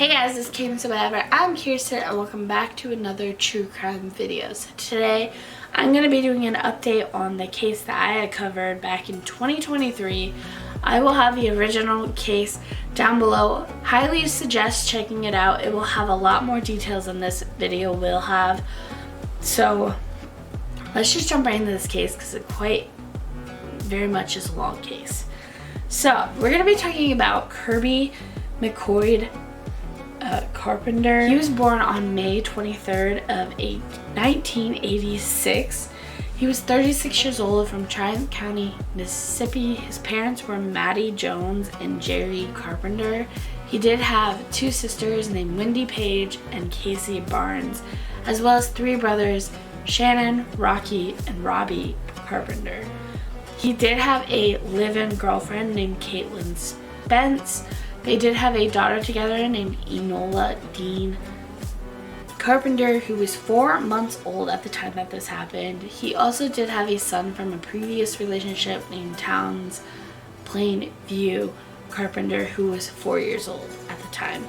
Hey guys, this is KMCers whatever. I'm Kirsten and welcome back to another true crime video. So today I'm going to be doing an update on the case that I had covered back in 2023. I will have the original case down below. Highly suggest checking it out. It will have a lot more details than this video will have. So let's just jump right into this case because it very much is a long case. So we're going to be talking about Kirby Carpenter. He was born on May 23rd of 1986. He was 36 years old from Triumph County, Mississippi. His parents were Maddie Jones and Jerry Carpenter. He did have two sisters named Wendy Page and Casey Barnes, as well as three brothers, Shannon, Rocky, and Robbie Carpenter. He did have a live-in girlfriend named Caitlin Spence. They did have a daughter together named Enola Dean Carpenter, who was 4 months old at the time that this happened. He also did have a son from a previous relationship named Towns Plainview Carpenter, who was 4 years old at the time.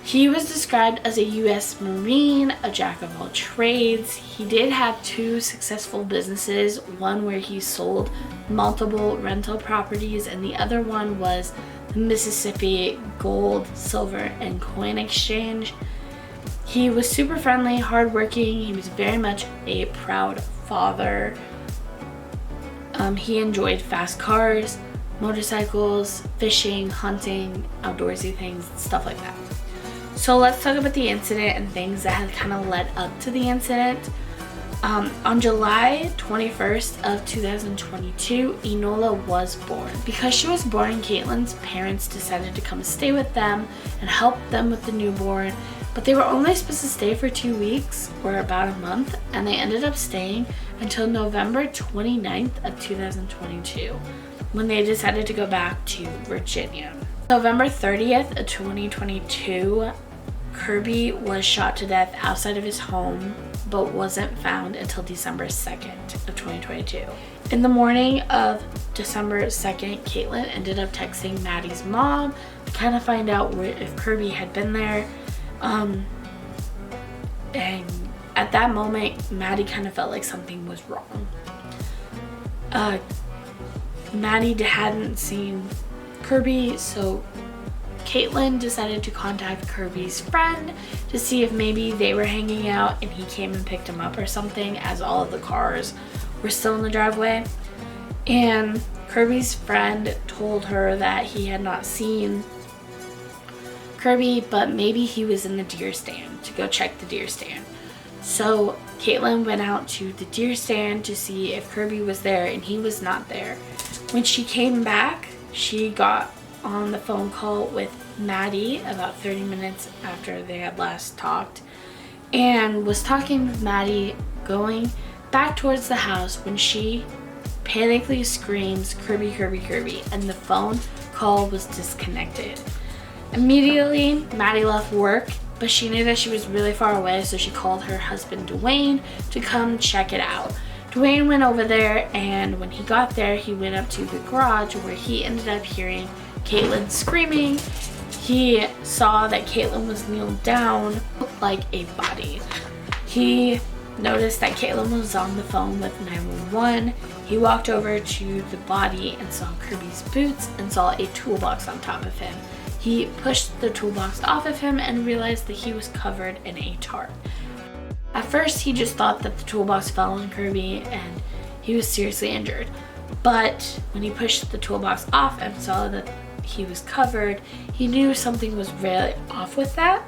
He was described as a U.S. Marine, a jack of all trades. He did have two successful businesses, one where he sold multiple rental properties and the other one was the Mississippi Gold, Silver, and Coin Exchange. He was super friendly, hardworking. He was very much a proud father. He enjoyed fast cars, motorcycles, fishing, hunting, outdoorsy things, stuff like that. So let's talk about the incident and things that had kind of led up to the incident. On July 21st of 2022, Enola was born. Because she was born, Caitlin's parents decided to come stay with them and help them with the newborn, but they were only supposed to stay for 2 weeks or about a month, and they ended up staying until November 29th of 2022 when they decided to go back to Virginia. November 30th of 2022, Kirby was shot to death outside of his home but wasn't found until December 2nd of 2022. In the morning of December 2nd, Caitlin ended up texting Maddie's mom to kind of find out if Kirby had been there. And at that moment, Maddie kind of felt like something was wrong. Maddie hadn't seen Kirby, so Caitlin decided to contact Kirby's friend to see if maybe they were hanging out and he came and picked him up or something, as all of the cars were still in the driveway. And Kirby's friend told her that he had not seen Kirby, but maybe he was in the deer stand, to go check the deer stand. So Caitlin went out to the deer stand to see if Kirby was there, and he was not there. When she came back, she got on the phone call with Maddie about 30 minutes after they had last talked and was talking with Maddie going back towards the house when she panically screams, "Kirby, Kirby, Kirby," and the phone call was disconnected. Immediately, Maddie left work, but she knew that she was really far away, so she called her husband Dwayne to come check it out. Dwayne went over there, and when he got there, he went up to the garage where he ended up hearing Caitlin screaming. He saw that Caitlin was kneeled down, looked like a body. He noticed that Caitlin was on the phone with 911. He walked over to the body and saw Kirby's boots and saw a toolbox on top of him. He pushed the toolbox off of him and realized that he was covered in a tarp. At first, he just thought that the toolbox fell on Kirby and he was seriously injured. But when he pushed the toolbox off and saw that he was covered, he knew something was really off with that.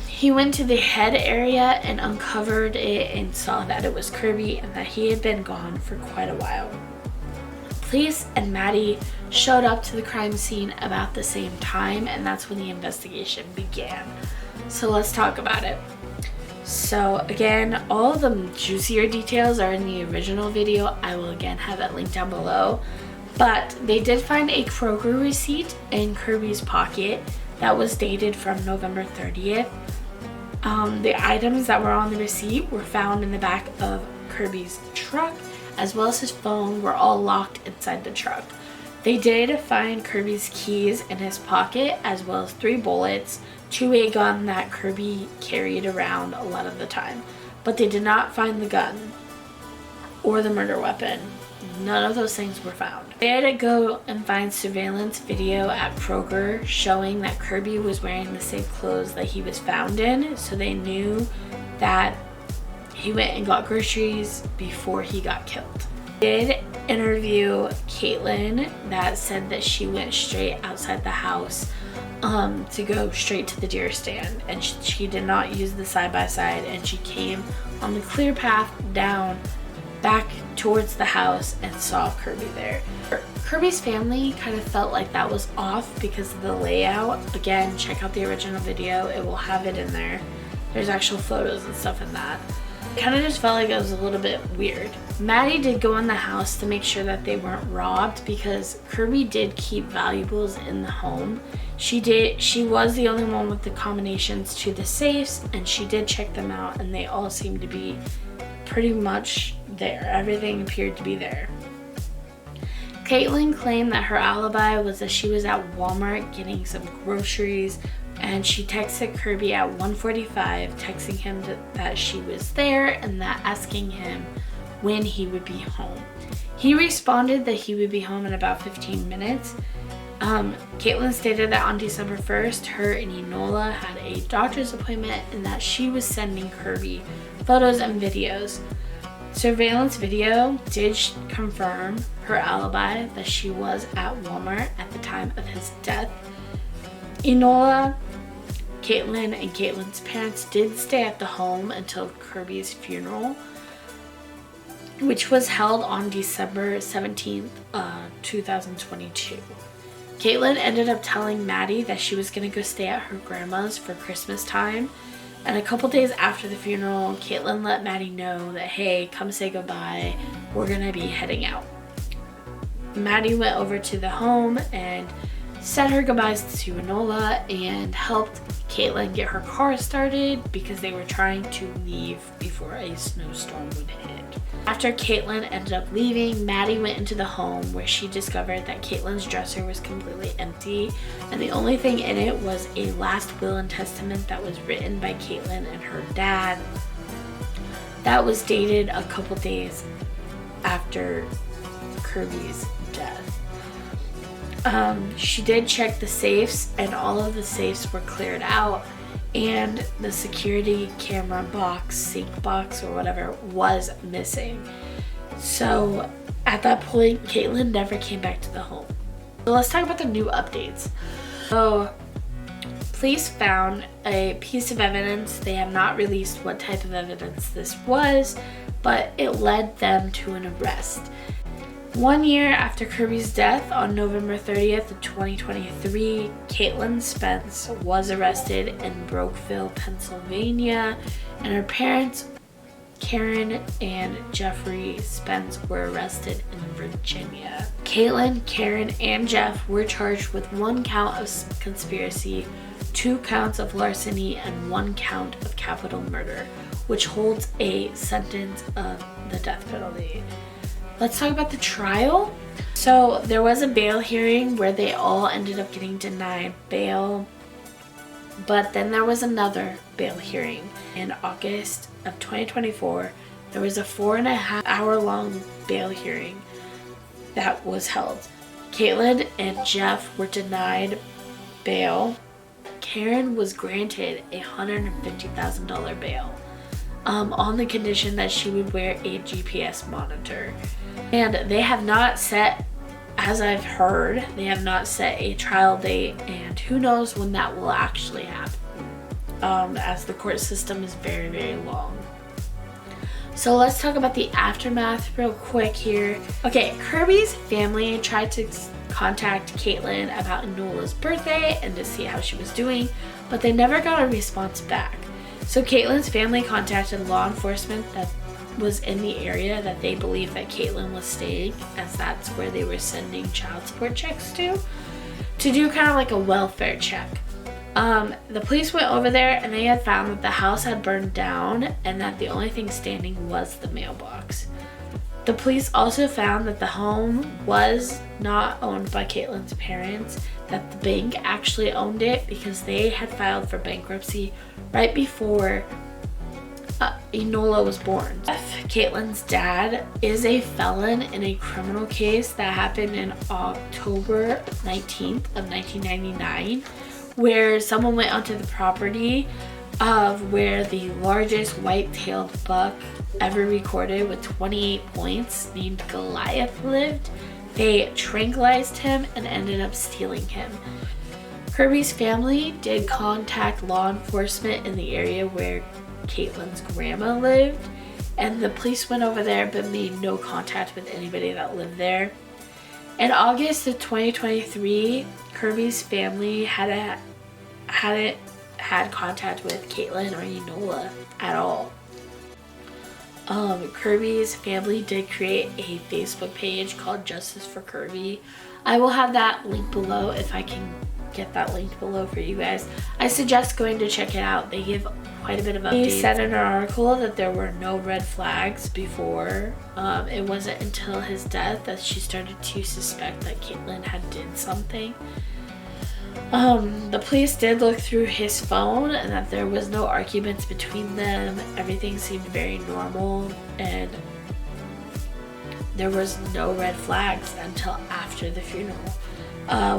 He went to the head area and uncovered it and saw that it was Kirby and that he had been gone for quite a while. Police and Maddie showed up to the crime scene about the same time, and that's when the investigation began. So let's talk about it. So again, all the juicier details are in the original video. I will again have that linked down below. But they did find a Kroger receipt in Kirby's pocket that was dated from November 30th. The items that were on the receipt were found in the back of Kirby's truck, as well as his phone, were all locked inside the truck. They did find Kirby's keys in his pocket, as well as 3 bullets to a gun that Kirby carried around a lot of the time. But they did not find the gun or the murder weapon. None of those things were found. They had to go and find surveillance video at Kroger showing that Kirby was wearing the same clothes that he was found in, so they knew that he went and got groceries before he got killed. They did interview Caitlin, that said that she went straight outside the house to go straight to the deer stand, and she did not use the side-by-side, and she came on the clear path down back towards the house and saw Kirby there. Kirby's family kind of felt like that was off because of the layout. Again, check out the original video, it will have it in there. There's actual photos and stuff in that. Kind of just felt like it was a little bit weird. Maddie did go in the house to make sure that they weren't robbed, because Kirby did keep valuables in the home. She was the only one with the combinations to the safes, and she did check them out, and they all seemed to be pretty much there. Everything appeared to be there. Caitlin claimed that her alibi was that she was at Walmart getting some groceries, and she texted Kirby at 1:45, texting him that she was there and that asking him when he would be home. He responded that he would be home in about 15 minutes. Caitlin stated that on December 1st, her and Enola had a doctor's appointment and that she was sending Kirby photos and videos. Surveillance video did confirm her alibi that she was at Walmart at the time of his death. Enola, Caitlin, and Caitlin's parents did stay at the home until Kirby's funeral, which was held on December 17th, 2022. Caitlin ended up telling Maddie that she was going to go stay at her grandma's for Christmas time. And a couple days after the funeral, Caitlin let Maddie know that, hey, come say goodbye, we're going to be heading out. Maddie went over to the home and said her goodbyes to Enola and helped Caitlin get her car started because they were trying to leave before a snowstorm would hit. After Caitlin ended up leaving, Maddie went into the home where she discovered that Caitlin's dresser was completely empty, and the only thing in it was a last will and testament that was written by Caitlin and her dad. That was dated a couple days after Kirby's death. She did check the safes, and all of the safes were cleared out, and the security camera box, sync box or whatever, was missing. So at that point, Caitlin never came back to the home. So let's talk about the new updates. So police found a piece of evidence. They have not released what type of evidence this was, but it led them to an arrest. 1 year after Kirby's death, on November 30th of 2023, Caitlin Spence was arrested in Brookville, Pennsylvania, and her parents, Karen and Jeffrey Spence, were arrested in Virginia. Caitlin, Karen, and Jeff were charged with 1 count of conspiracy, 2 counts of larceny, and 1 count of capital murder, which holds a sentence of the death penalty. Let's talk about the trial. So there was a bail hearing where they all ended up getting denied bail, but then there was another bail hearing in August of 2024. There was a 4.5-hour long bail hearing that was held. Caitlin and Jeff were denied bail. Karen was granted a $150,000 bail on the condition that she would wear a GPS monitor. And they have not set, as I've heard, they have not set a trial date, and who knows when that will actually happen, as the court system is very, very long. So let's talk about the aftermath real quick here. Okay, Kirby's family tried to contact Caitlin about Enola's birthday and to see how she was doing, but they never got a response back. So Caitlin's family contacted law enforcement that was in the area that they believed that Caitlin was staying, as that's where they were sending child support checks to do kind of like a welfare check. The police went over there and they had found that the house had burned down and that the only thing standing was the mailbox. The police also found that the home was not owned by Caitlin's parents, that the bank actually owned it because they had filed for bankruptcy right before Enola was born. Caitlin's dad is a felon in a criminal case that happened in October 19th of 1999, where someone went onto the property of where the largest white-tailed buck ever recorded with 28 points, named Goliath, lived. They tranquilized him and ended up stealing him. Kirby's family did contact law enforcement in the area where Caitlin's grandma lived, and the police went over there but made no contact with anybody that lived there. In August of 2023, Kirby's family hadn't had contact with Caitlin or Enola at all. Kirby's family did create a Facebook page called Justice for Kirby. I will have that link below if I can get that link below for you guys. I suggest going to check it out. They give quite a bit of updates. He said in an article that there were no red flags before. It wasn't until his death that she started to suspect that Caitlin had did something. The police did look through his phone and that there was no arguments between them. Everything seemed very normal and there was no red flags until after the funeral,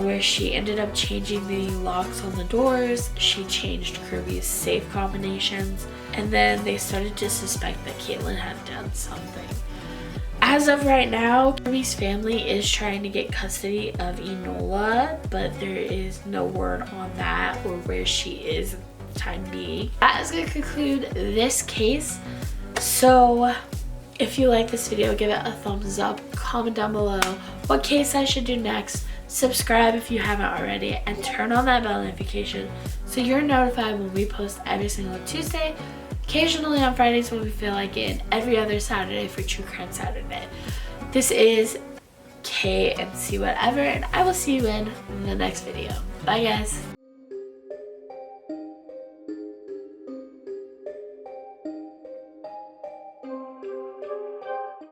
where she ended up changing the locks on the doors. She changed Kirby's safe combinations, and then they started to suspect that Caitlin had done something. As of right now, Kirby's family is trying to get custody of Enola, but there is no word on that or where she is at the time being. That is going to conclude this case. So if you like this video, give it a thumbs up, comment down below what case I should do next, subscribe if you haven't already, and turn on that bell notification so you're notified when we post every single Tuesday, occasionally on Fridays when we feel like it, and every other Saturday for True Crime Saturday. This is KMC whatever, and I will see you in the next video. Bye guys.